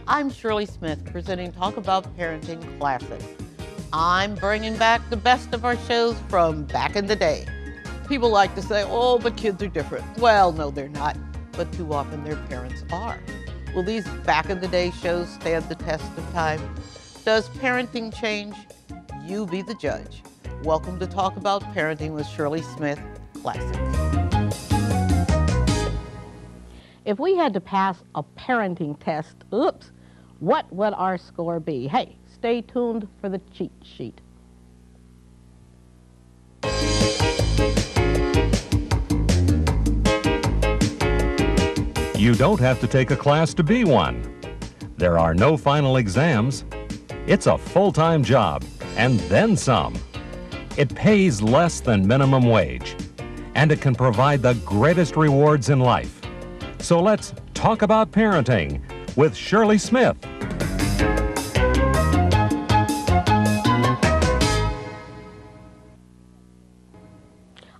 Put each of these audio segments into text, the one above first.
I'm Shirley Smith, presenting Talk About Parenting Classics. I'm bringing back the best of our shows from back in the day. People like to say, oh, but kids are different. Well, no, they're not, but too often their parents are. Will these back in the day shows stand the test of time? Does parenting change? You be the judge. Welcome to Talk About Parenting with Shirley Smith Classics. If we had to pass a parenting test, what would our score be? Hey, stay tuned for the cheat sheet. You don't have to take a class to be one. There are no final exams. It's a full-time job, and then some. It pays less than minimum wage, and it can provide the greatest rewards in life. So let's talk about parenting with Shirley Smith.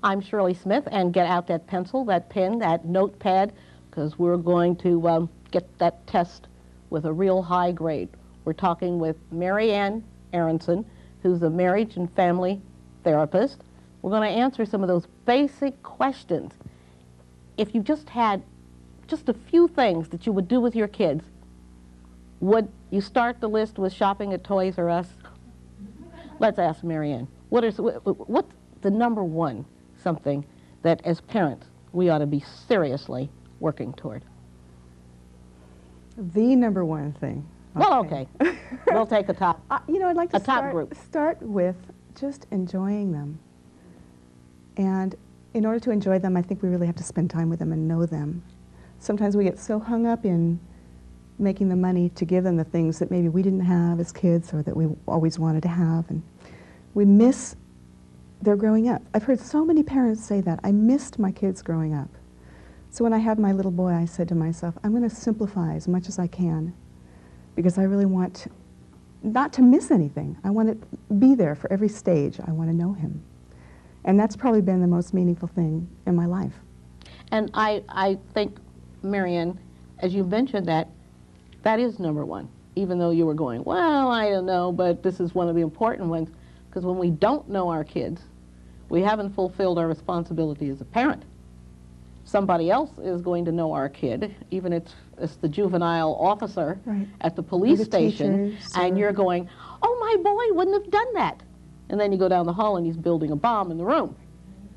I'm Shirley Smith, and get out that pencil, that pen, that notepad, because we're going to get that test with a real high grade. We're talking with MaryAnn Aronsohn, who's a marriage and family therapist. We're going to answer some of those basic questions. If you just had just a few things that you would do with your kids, would you start the list with shopping at Toys R Us? Let's ask MaryAnn. What's the number one something that as parents we ought to be seriously working toward? The number one thing. Well, okay. We'll take a top. I'd like to start with just enjoying them. And in order to enjoy them, I think we really have to spend time with them and know them. Sometimes we get so hung up in making the money to give them the things that maybe we didn't have as kids or that we always wanted to have, and we miss their growing up. I've heard so many parents say that. I missed my kids growing up. So when I had my little boy, I said to myself, I'm going to simplify as much as I can because I really want not to miss anything. I want to be there for every stage. I want to know him. And that's probably been the most meaningful thing in my life. And I think, MaryAnn, as you mentioned that is number one, even though you were going, well, I don't know, but this is one of the important ones, because when we don't know our kids, we haven't fulfilled our responsibility as a parent. Somebody else is going to know our kid, even if it's the juvenile officer at the police station, and you're going, oh, my boy wouldn't have done that. And then you go down the hall and he's building a bomb in the room.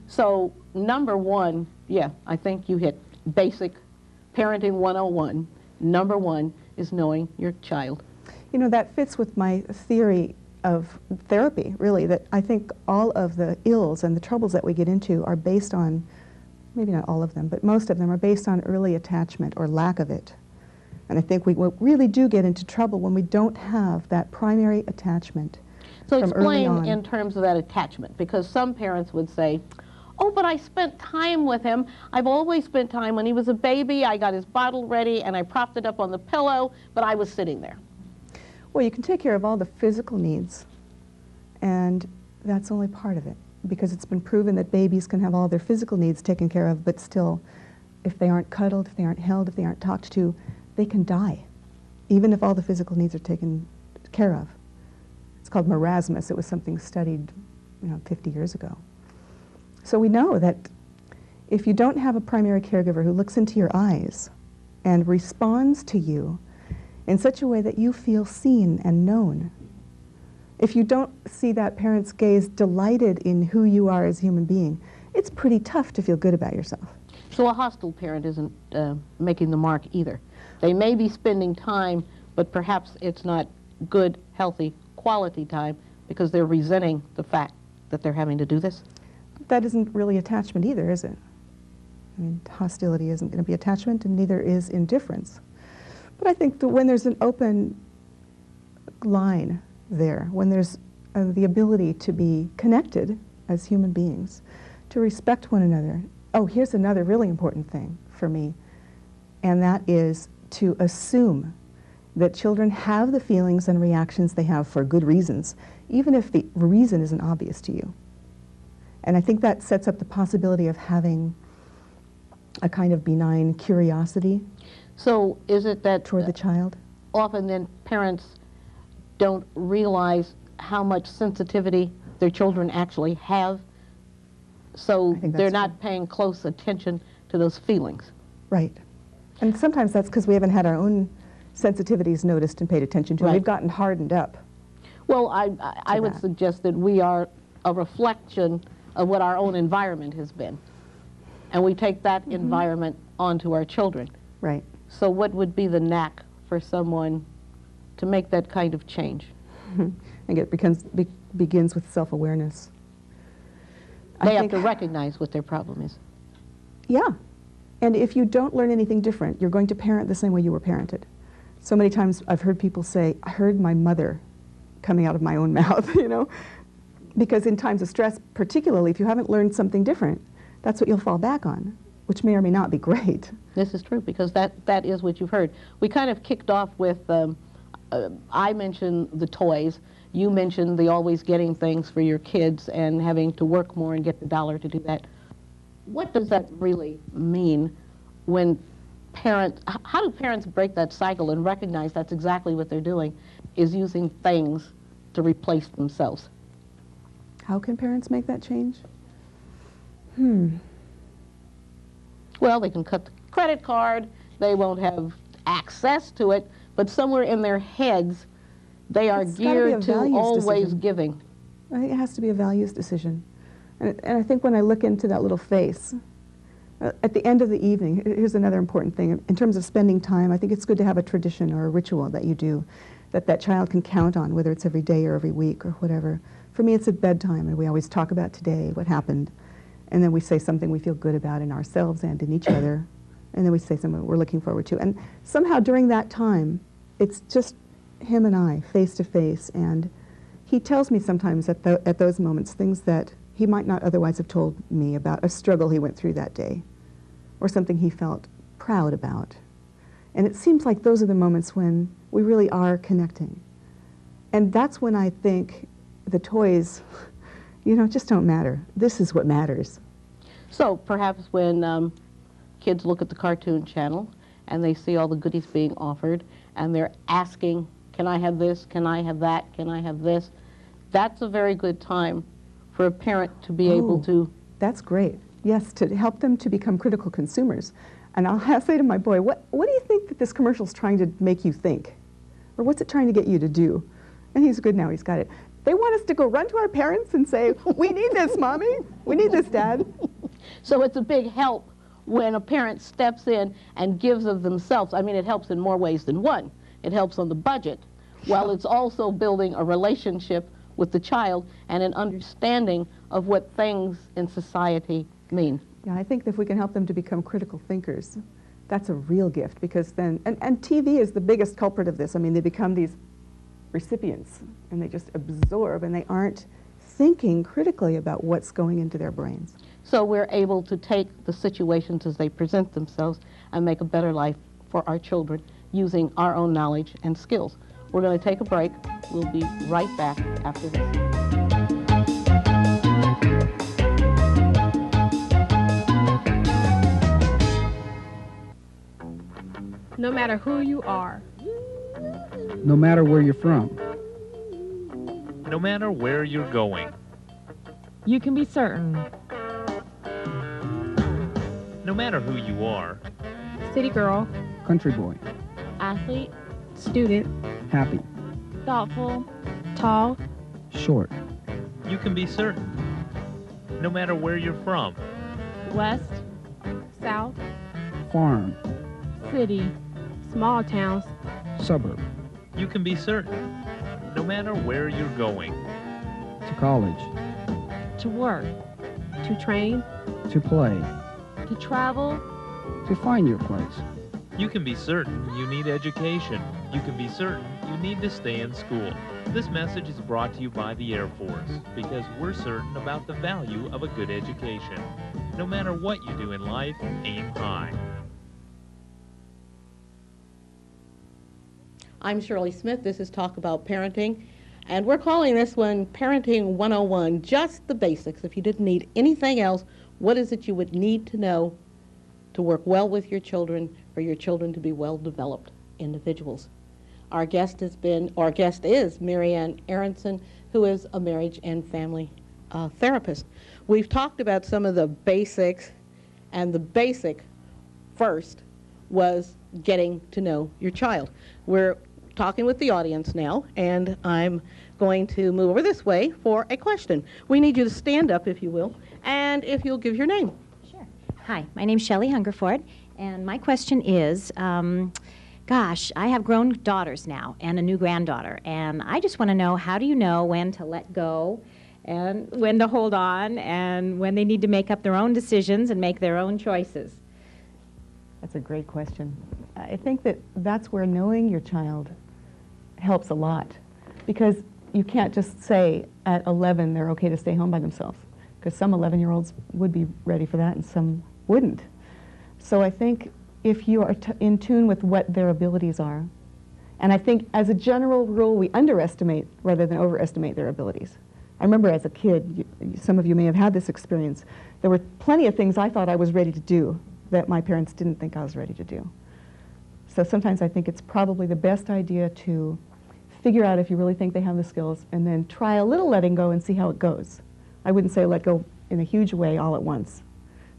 So number one, yeah, I think you hit basic parenting 101. Number one is knowing your child. You know, that fits with my theory of therapy, really, that I think all of the ills and the troubles that we get into are based on, maybe not all of them, but most of them are based on early attachment or lack of it. And I think we really do get into trouble when we don't have that primary attachment. So explain in terms of that attachment, because some parents would say, oh, but I spent time with him. I've always spent time. When he was a baby, I got his bottle ready and I propped it up on the pillow, but I was sitting there. Well, you can take care of all the physical needs, and that's only part of it, because it's been proven that babies can have all their physical needs taken care of, but still, if they aren't cuddled, if they aren't held, if they aren't talked to, they can die, even if all the physical needs are taken care of. It's called marasmus. It was something studied, 50 years ago. So we know that if you don't have a primary caregiver who looks into your eyes and responds to you in such a way that you feel seen and known, if you don't see that parent's gaze delighted in who you are as a human being, it's pretty tough to feel good about yourself. So a hostile parent isn't making the mark either. They may be spending time, but perhaps it's not good, healthy, quality time because they're resenting the fact that they're having to do this? That isn't really attachment either, is it? I mean, hostility isn't going to be attachment, and neither is indifference. But I think that when there's an open line there, when there's the ability to be connected as human beings, to respect one another. Oh, here's another really important thing for me, and that is to assume that children have the feelings and reactions they have for good reasons, even if the reason isn't obvious to you. And I think that sets up the possibility of having a kind of benign curiosity So is it that toward the child. often then parents don't realize how much sensitivity their children actually have, so I think they're that's not paying close attention to those feelings. Right. And sometimes that's because we haven't had our own sensitivities noticed and paid attention to. Right. We've gotten hardened up. Well, I would that. suggest that we are a reflection of what our own environment has been. And we take that environment onto our children. Right. So what would be the knack for someone to make that kind of change? I think it begins with self-awareness. They have to recognize what their problem is. Yeah. And if you don't learn anything different, you're going to parent the same way you were parented. So many times I've heard people say, I heard my mother coming out of my own mouth, you know? Because in times of stress, particularly if you haven't learned something different, that's what you'll fall back on, which may or may not be great. This is true, because that is what you've heard. We kind of kicked off with, I mentioned the toys. You mentioned the always getting things for your kids and having to work more and get the dollar to do that. What does that really mean when parents, how do parents break that cycle and recognize that's exactly what they're doing, is using things to replace themselves? How can parents make that change? Well, they can cut the credit card, they won't have access to it, but somewhere in their heads, they are It's gotta be a geared to values always decision. giving. I think it has to be a values decision. And I think when I look into that little face, at the end of the evening, here's another important thing. In terms of spending time, I think it's good to have a tradition or a ritual that you do, that child can count on, whether it's every day or every week or whatever. For me, it's at bedtime, and we always talk about today, what happened, and then we say something we feel good about in ourselves and in each other, and then we say something we're looking forward to. And somehow during that time, it's just him and I, face to face, and he tells me sometimes at those moments things that he might not otherwise have told me about a struggle he went through that day, or something he felt proud about. And it seems like those are the moments when we really are connecting. And that's when I think the toys, you know, just don't matter. This is what matters. So perhaps when kids look at the cartoon channel and they see all the goodies being offered and they're asking, can I have this, can I have that, can I have this, that's a very good time for a parent to be able to... That's great. Yes, to help them to become critical consumers. And I'll say to my boy, what do you think that this commercial's trying to make you think? Or what's it trying to get you to do? And he's good now, he's got it. They want us to go run to our parents and say, we need this, Mommy. We need this, Dad. So it's a big help when a parent steps in and gives of themselves. I mean, it helps in more ways than one. It helps on the budget, while it's also building a relationship with the child and an understanding of what things in society mean. Yeah, I think if we can help them to become critical thinkers, that's a real gift, because then, and TV is the biggest culprit of this. I mean, they become these recipients, and they just absorb, and they aren't thinking critically about what's going into their brains. So we're able to take the situations as they present themselves and make a better life for our children using our own knowledge and skills. We're going to take a break. We'll be right back after this. No matter who you are, no matter where you're from, no matter where you're going, you can be certain. no matter who you are, City girl, country boy, athlete, student, happy, thoughtful, tall, short, you can be certain. No matter where you're from, west, south, farm, city, small towns, suburb, you can be certain. No matter where you're going, to college, to work, to train, to play, to travel, to find your place. you can be certain you need education. You can be certain you need to stay in school. This message is brought to you by the Air Force, because we're certain about the value of a good education. No matter what you do in life, aim high. I'm Shirley Smith. This is Talk About Parenting, and we're calling this one Parenting 101, just the basics. If you didn't need anything else, what is it you would need to know to work well with your children, for your children to be well-developed individuals? Our guest is MaryAnn Aronsohn, who is a marriage and family therapist. We've talked about some of the basics, and the basic first was getting to know your child. We're talking with the audience now, and I'm going to move over this way for a question. We need you to stand up, if you will, and if you'll give your name. Sure. Hi, my name's Shelley Hungerford, and my question is, gosh, I have grown daughters now and a new granddaughter, and I just want to know, how do you know when to let go and when to hold on and when they need to make up their own decisions and make their own choices? That's a great question. I think that's where knowing your child helps a lot, because you can't just say at 11 they're okay to stay home by themselves, because some 11-year-olds would be ready for that and some wouldn't. So I think if you are in tune with what their abilities are, and I think as a general rule we underestimate rather than overestimate their abilities. I remember as a kid, some of you may have had this experience, there were plenty of things I thought I was ready to do that my parents didn't think I was ready to do. So sometimes I think it's probably the best idea to figure out if you really think they have the skills and then try a little letting go and see how it goes. I wouldn't say let go in a huge way all at once,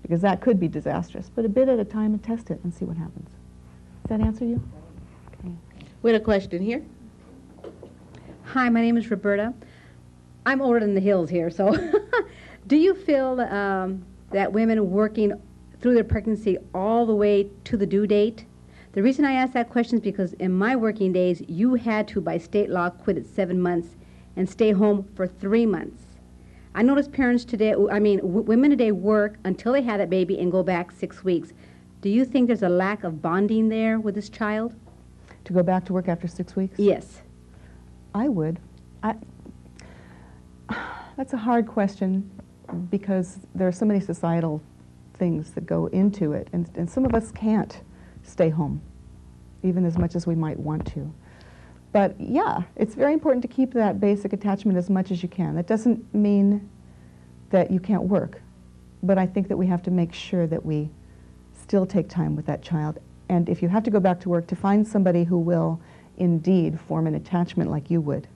because that could be disastrous, but a bit at a time and test it and see what happens. Does that answer you? Okay. We had a question here. Hi, my name is Roberta. I'm older than the hills here, so do you feel that women working through their pregnancy all the way to the due date? The reason I ask that question is because in my working days, you had to, by state law, quit at 7 months and stay home for 3 months. I notice parents today, women today work until they have that baby and go back 6 weeks. Do you think there's a lack of bonding there with this child? To go back to work after 6 weeks? Yes. I would. That's a hard question, because there are so many societal things that go into it, and some of us can't stay home, even as much as we might want to. But yeah, it's very important to keep that basic attachment as much as you can. That doesn't mean that you can't work, but I think that we have to make sure that we still take time with that child. And if you have to go back to work, to find somebody who will indeed form an attachment like you would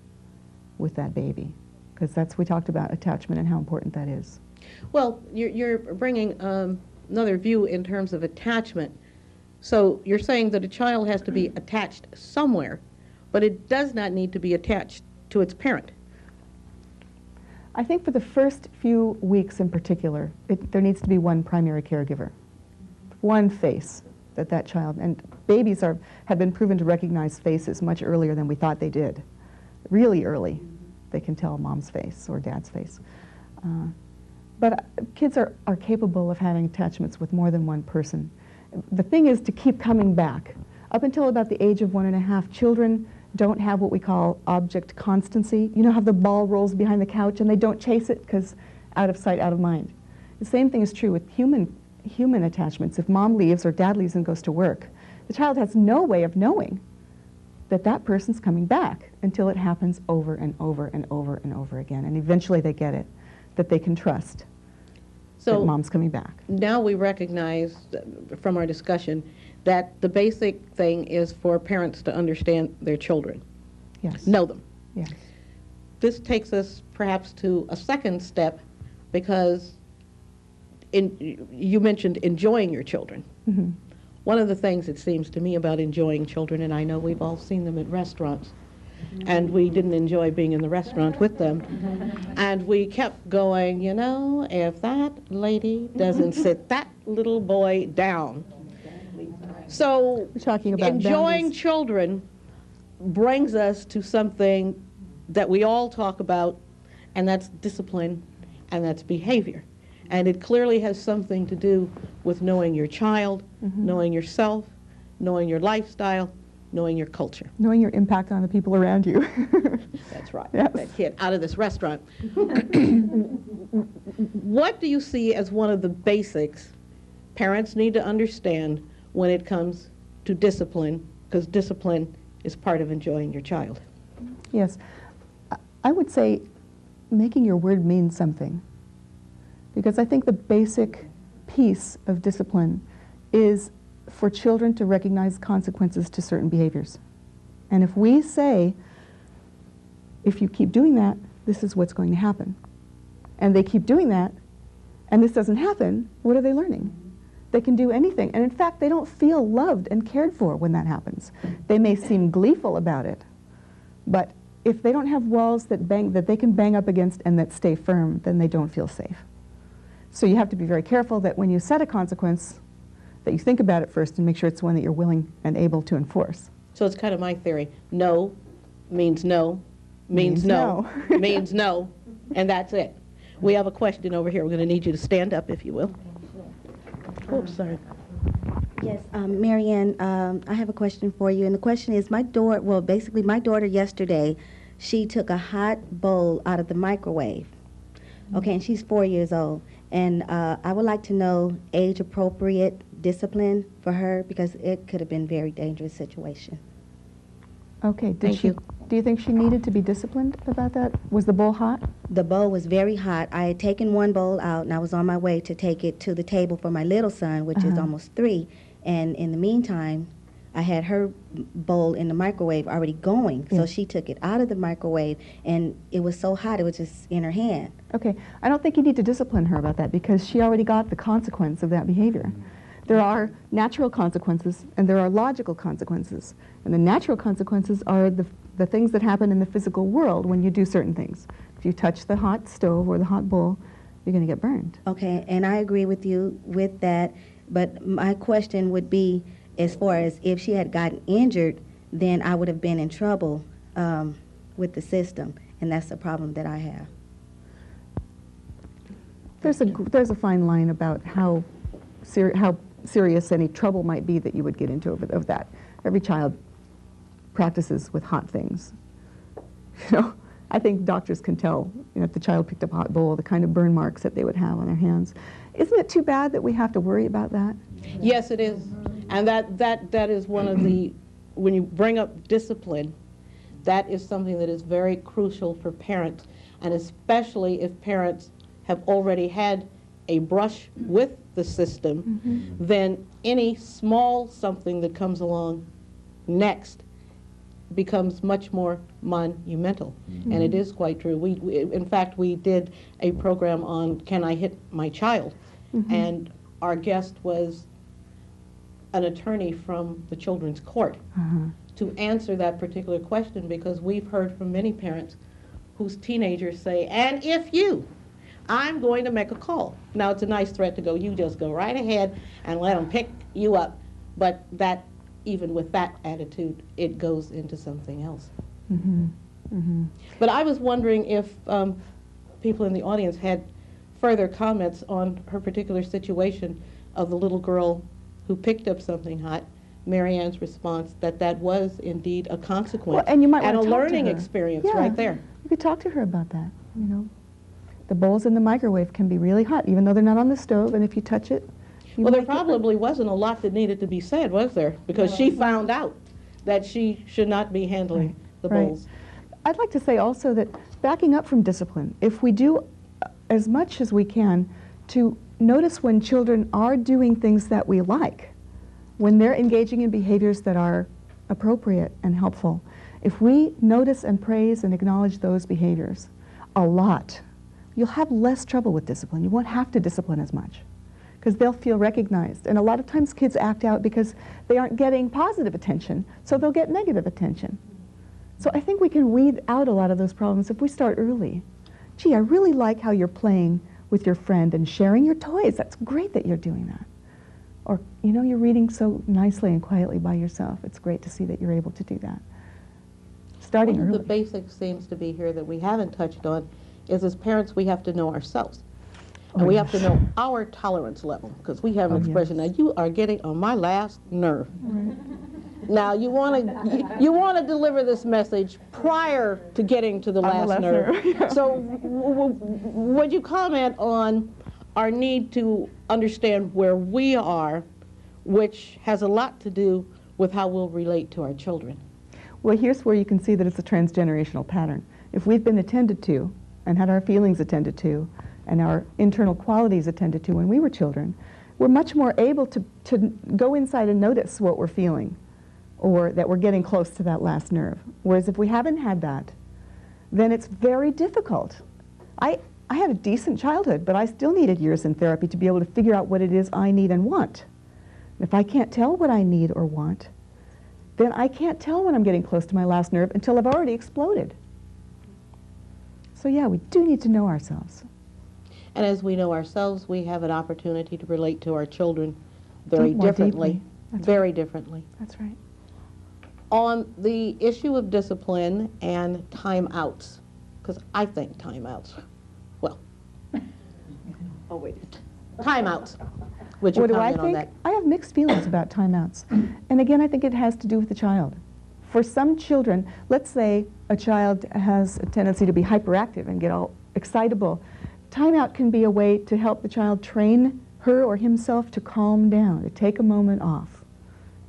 with that baby, because we talked about attachment and how important that is. Well, you're bringing another view in terms of attachment. So you're saying that a child has to be attached somewhere, but it does not need to be attached to its parent. I think for the first few weeks in particular, there needs to be one primary caregiver, one face that child, and babies have been proven to recognize faces much earlier than we thought they did. Really early, they can tell mom's face or dad's face. But kids are capable of having attachments with more than one person. The thing is to keep coming back. Up until about the age of 1.5, children don't have what we call object constancy. You know how the ball rolls behind the couch and they don't chase it because out of sight, out of mind. The same thing is true with human attachments. If mom leaves or dad leaves and goes to work, the child has no way of knowing that person's coming back until it happens over and over and over and over again. And eventually they get it, that they can trust that mom's coming back. Now we recognize from our discussion that the basic thing is for parents to understand their children. Yes. Know them. Yes. This takes us perhaps to a second step, because you mentioned enjoying your children. Mm-hmm. One of the things it seems to me about enjoying children, and I know we've all seen them at restaurants, and we didn't enjoy being in the restaurant with them, and we kept going, you know, if that lady doesn't sit that little boy down. So talking about enjoying boundaries. children brings us to something that we all talk about, and that's discipline, and that's behavior. And it clearly has something to do with knowing your child, knowing yourself, knowing your lifestyle, knowing your culture. Knowing your impact on the people around you. That's right. Yes. That kid out of this restaurant. What do you see as one of the basics parents need to understand when it comes to discipline? Because discipline is part of enjoying your child. Yes. I would say making your word mean something. Because I think the basic piece of discipline is for children to recognize consequences to certain behaviors And if we say, if you keep doing that, this is what's going to happen, and they keep doing that, and this doesn't happen, what are they learning? They can do anything. And in fact, they don't feel loved and cared for when that happens. They may seem gleeful about it, but if they don't have walls that they can bang up against and that stay firm, then they don't feel safe. So you have to be very careful that when you set a consequence, that you think about it first and make sure it's one that you're willing and able to enforce. So it's kind of my theory. No means no, means no, means no, and that's it. We have a question over here. We're going to need you to stand up, if you will. Oh, sorry. Yes, MaryAnn, I have a question for you, and the question is, my daughter yesterday, she took a hot bowl out of the microwave. Okay, and she's 4 years old, and I would like to know age-appropriate discipline for her, because it could have been a very dangerous situation. Okay, Thank you. Do you think she needed to be disciplined about that? Was the bowl hot? The bowl was very hot. I had taken one bowl out, and I was on my way to take it to the table for my little son, which is almost 3. And in the meantime, I had her bowl in the microwave already going. So she took it out of the microwave, and it was so hot, it was just in her hand. Okay, I don't think you need to discipline her about that, because she already got the consequence of that behavior. There are natural consequences, and there are logical consequences. And the natural consequences are the things that happen in the physical world when you do certain things. If you touch the hot stove or the hot bowl, you're going to get burned. Okay, and I agree with you with that, but my question would be, as far as if she had gotten injured, then I would have been in trouble with the system, and that's the problem that I have. There's a fine line about how serious any trouble might be that you would get into of that. Every child practices with hot things. You know, I think doctors can tell, you know, if the child picked up a hot bowl, the kind of burn marks that they would have on their hands. Isn't it too bad that we have to worry about that? Yes, it is. And that is one of the, when you bring up discipline, that is something that is very crucial for parents, and especially if parents have already had a brush with the system, then any small something that comes along next becomes much more monumental. And it is quite true. We in fact, we did a program on Can I Hit My Child? And our guest was an attorney from the children's court to answer that particular question, because we've heard from many parents whose teenagers say, and if you, I'm going to make a call. Now, it's a nice threat to go, you just go right ahead and let them pick you up. But that, even with that attitude, it goes into something else. But I was wondering if people in the audience had further comments on her particular situation of the little girl who picked up something hot. MaryAnn's response that was indeed a consequence, well, and you might and a want to talk learning to her. experience Yeah, right there. You could talk to her about that, you know. The bowls in the microwave can be really hot, even though they're not on the stove, and if you touch it, Well, there probably wasn't a lot that needed to be said, was there? Because she found out that she should not be handling the bowls. I'd like to say also that backing up from discipline, if we do as much as we can to notice when children are doing things that we like, when they're engaging in behaviors that are appropriate and helpful, if we notice and praise and acknowledge those behaviors a lot, you'll have less trouble with discipline. You won't have to discipline as much, because they'll feel recognized. And a lot of times kids act out because they aren't getting positive attention, so they'll get negative attention. So I think we can weed out a lot of those problems if we start early. Gee, I really like how you're playing with your friend and sharing your toys. That's great that you're doing that. Or, you know, you're reading so nicely and quietly by yourself. It's great to see that you're able to do that. Starting One early. of the basics seems to be here that we haven't touched on is, as parents, we have to know ourselves. And we have to know our tolerance level, because we have an expression, now you are getting on my last nerve. Now you want to deliver this message prior to getting to the last nerve. So would you comment on our need to understand where we are, which has a lot to do with how we'll relate to our children? Well, here's where you can see that it's a transgenerational pattern. If we've been attended to and had our feelings attended to and our internal qualities attended to when we were children, we're much more able to go inside and notice what we're feeling or that we're getting close to that last nerve. Whereas if we haven't had that, then it's very difficult. I had a decent childhood, but I still needed years in therapy to be able to figure out what it is I need and want. If I can't tell what I need or want, then I can't tell when I'm getting close to my last nerve until I've already exploded. So yeah, we do need to know ourselves. And as we know ourselves, we have an opportunity to relate to our children very More differently. deeply. That's Very differently. That's right. On the issue of discipline and timeouts, because I think timeouts, well, oh wait, timeouts. Would you What do I comment on think? that? I have mixed feelings about timeouts. And again, I think it has to do with the child. For some children, let's say a child has a tendency to be hyperactive and get all excitable. Timeout can be a way to help the child train her or himself to calm down, to take a moment off.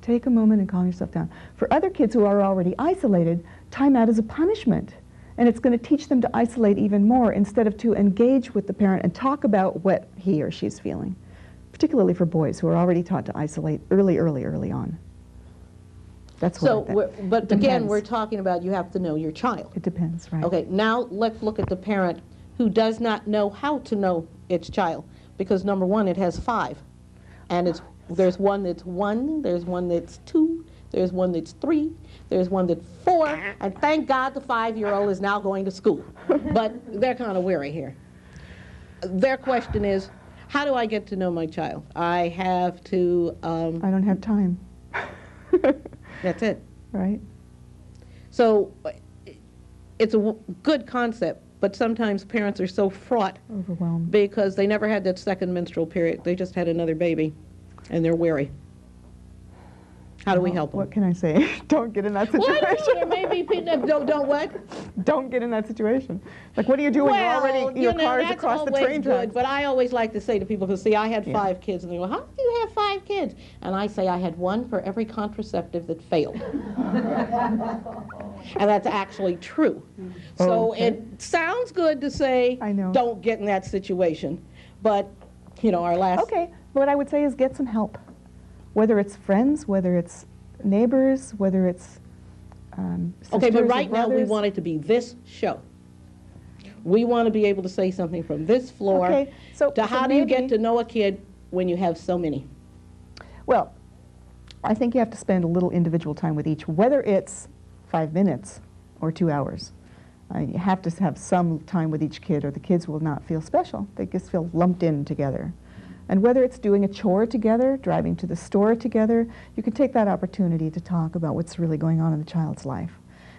Take a moment and calm yourself down. For other kids who are already isolated, timeout is a punishment. And it's going to teach them to isolate even more instead of to engage with the parent and talk about what he or she's feeling. Particularly for boys who are already taught to isolate early on. That's what So, but again, depends. we're talking about you have to know your child. It depends, right? Okay, now let's look at the parent who does not know how to know its child. Because number one, it has 5. And there's one that's 1, there's one that's 2, there's one that's 3, there's one that's 4, and thank God the 5-year-old is now going to school. But they're kind of weary here. Their question is, how do I get to know my child? I have to... I don't have time. That's it. Right? So it's a good concept, but sometimes parents are so fraught Overwhelmed. because they never had that second menstrual period. They just had another baby, and they're weary. How do we help them? What can I say? Don't get in that situation. Well, I know there may be people, don't what? Don't get in that situation. Like, what do you do when you're already, your car is across the train tracks? But I always like to say to people, because see, I had 5 kids, and they go, how do you have 5 kids? And I say I had 1 for every contraceptive that failed. And that's actually true. So it sounds good to say, I know. don't get in that situation. But, you know, our last... Okay, what I would say is get some help. Whether it's friends, whether it's neighbors, whether it's Okay, but sisters or right now we brothers. want it to be this show. We want to be able to say something from this floor Okay, so how do you get maybe- to know a kid when you have so many? Well, I think you have to spend a little individual time with each, whether it's 5 minutes or 2 hours. You have to have some time with each kid or the kids will not feel special. They just feel lumped in together. And whether it's doing a chore together, driving to the store together, you can take that opportunity to talk about what's really going on in the child's life.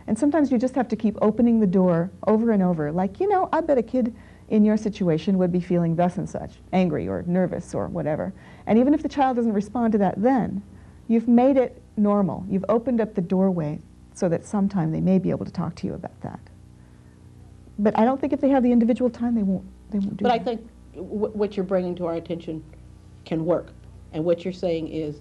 And sometimes you just have to keep opening the door over and over. Like, you know, I bet a kid in your situation would be feeling thus and such, angry or nervous or whatever. And even if the child doesn't respond to that then, you've made it normal. You've opened up the doorway so that sometime they may be able to talk to you about that. But I don't think if they have the individual time, they won't do But that. I think what you're bringing to our attention can work. And what you're saying is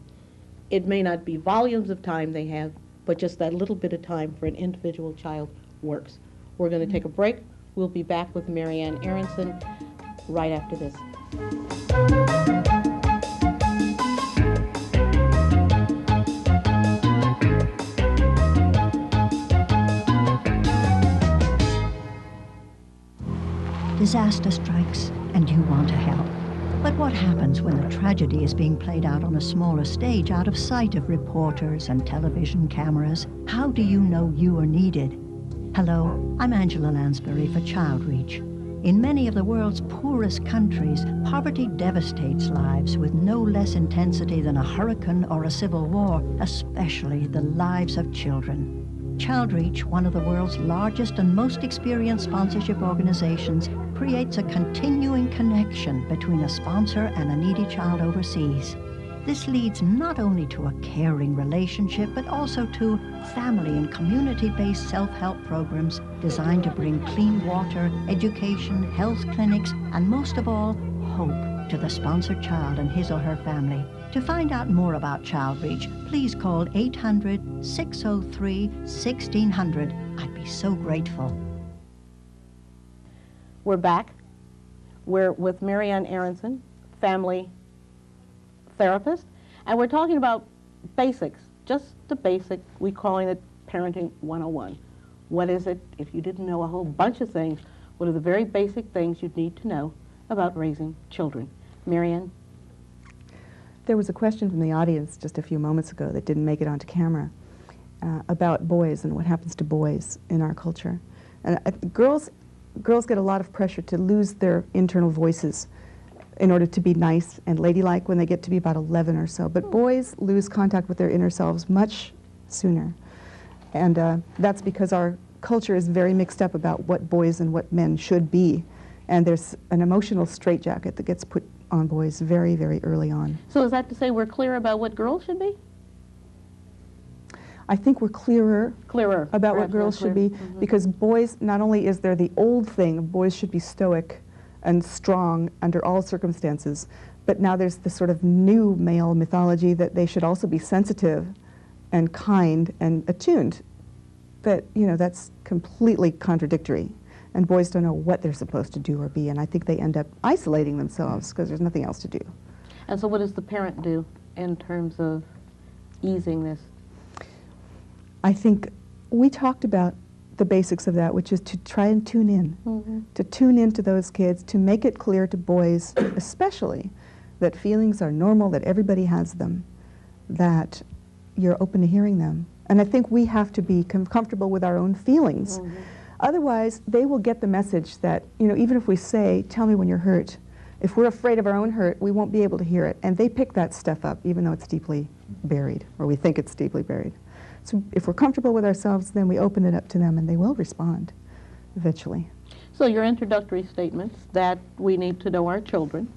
it may not be volumes of time they have, but just that little bit of time for an individual child works. We're going to take a break. We'll be back with MaryAnn Aronsohn right after this. Disaster strikes and you want to help. But what happens when the tragedy is being played out on a smaller stage out of sight of reporters and television cameras? How do you know you are needed? Hello, I'm Angela Lansbury for ChildReach. In many of the world's poorest countries, poverty devastates lives with no less intensity than a hurricane or a civil war, especially the lives of children. ChildReach, one of the world's largest and most experienced sponsorship organizations, creates a continuing connection between a sponsor and a needy child overseas. This leads not only to a caring relationship, but also to family and community-based self-help programs designed to bring clean water, education, health clinics, and most of all, hope to the sponsored child and his or her family. To find out more about ChildReach, please call 800-603-1600. I'd be so grateful. We're back. We're with MaryAnn Aronsohn, family therapist, and we're talking about basics, just the basic, we calling it Parenting 101. What is it? If you didn't know a whole bunch of things, what are the very basic things you'd need to know about raising children? MaryAnn? There was a question from the audience just a few moments ago that didn't make it onto camera about boys and what happens to boys in our culture. And girls get a lot of pressure to lose their internal voices in order to be nice and ladylike when they get to be about 11 or so. But boys lose contact with their inner selves much sooner. And that's because our culture is very mixed up about what boys and what men should be. And there's an emotional straitjacket that gets put on boys very, very early on. So is that to say we're clear about what girls should be? I think we're clearer about what girls should be, because boys, not only is there the old thing, boys should be stoic and strong under all circumstances, but now there's this sort of new male mythology that they should also be sensitive and kind and attuned. But, you know, that's completely contradictory. And boys don't know what they're supposed to do or be, and I think they end up isolating themselves because there's nothing else to do. And so what does the parent do in terms of easing this? I think we talked about the basics of that, which is to try and tune in, to tune into those kids, to make it clear to boys especially that feelings are normal, that everybody has them, that you're open to hearing them. And I think we have to be comfortable with our own feelings. Otherwise, they will get the message that, you know, even if we say, tell me when you're hurt, if we're afraid of our own hurt, we won't be able to hear it. And they pick that stuff up, even though it's deeply buried, or we think it's deeply buried. So if we're comfortable with ourselves, then we open it up to them, and they will respond eventually. So your introductory statements that we need to know our children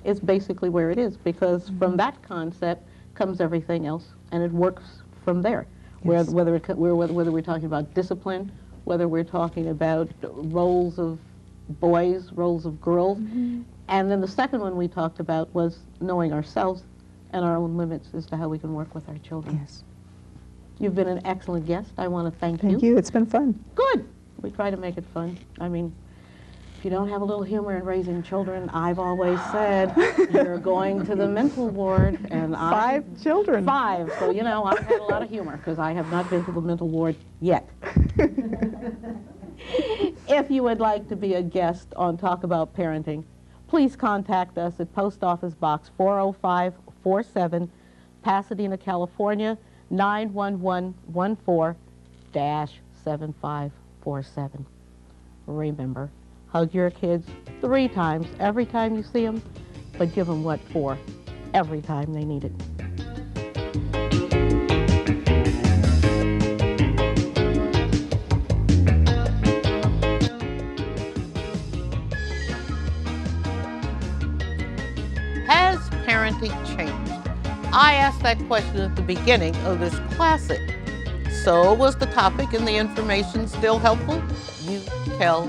is basically where it is, because from that concept comes everything else, and it works from there. Yes. Whether we're talking about discipline, whether we're talking about roles of boys, roles of girls. And then the second one we talked about was knowing ourselves and our own limits as to how we can work with our children. Yes. You've been an excellent guest. I want to thank you. Thank you. It's been fun. Good. We try to make it fun. I mean, if you don't have a little humor in raising children, I've always said you're going to the mental ward. And 5 children. 5. So, you know, I've had a lot of humor because I have not been to the mental ward yet. If you would like to be a guest on Talk About Parenting, please contact us at Post Office Box 40547, Pasadena, California, 91114-7547. Remember, hug your kids 3 times every time you see them, but give them what for? Every time they need it. Has parenting changed? I asked that question at the beginning of this classic. So was the topic and the information still helpful? You tell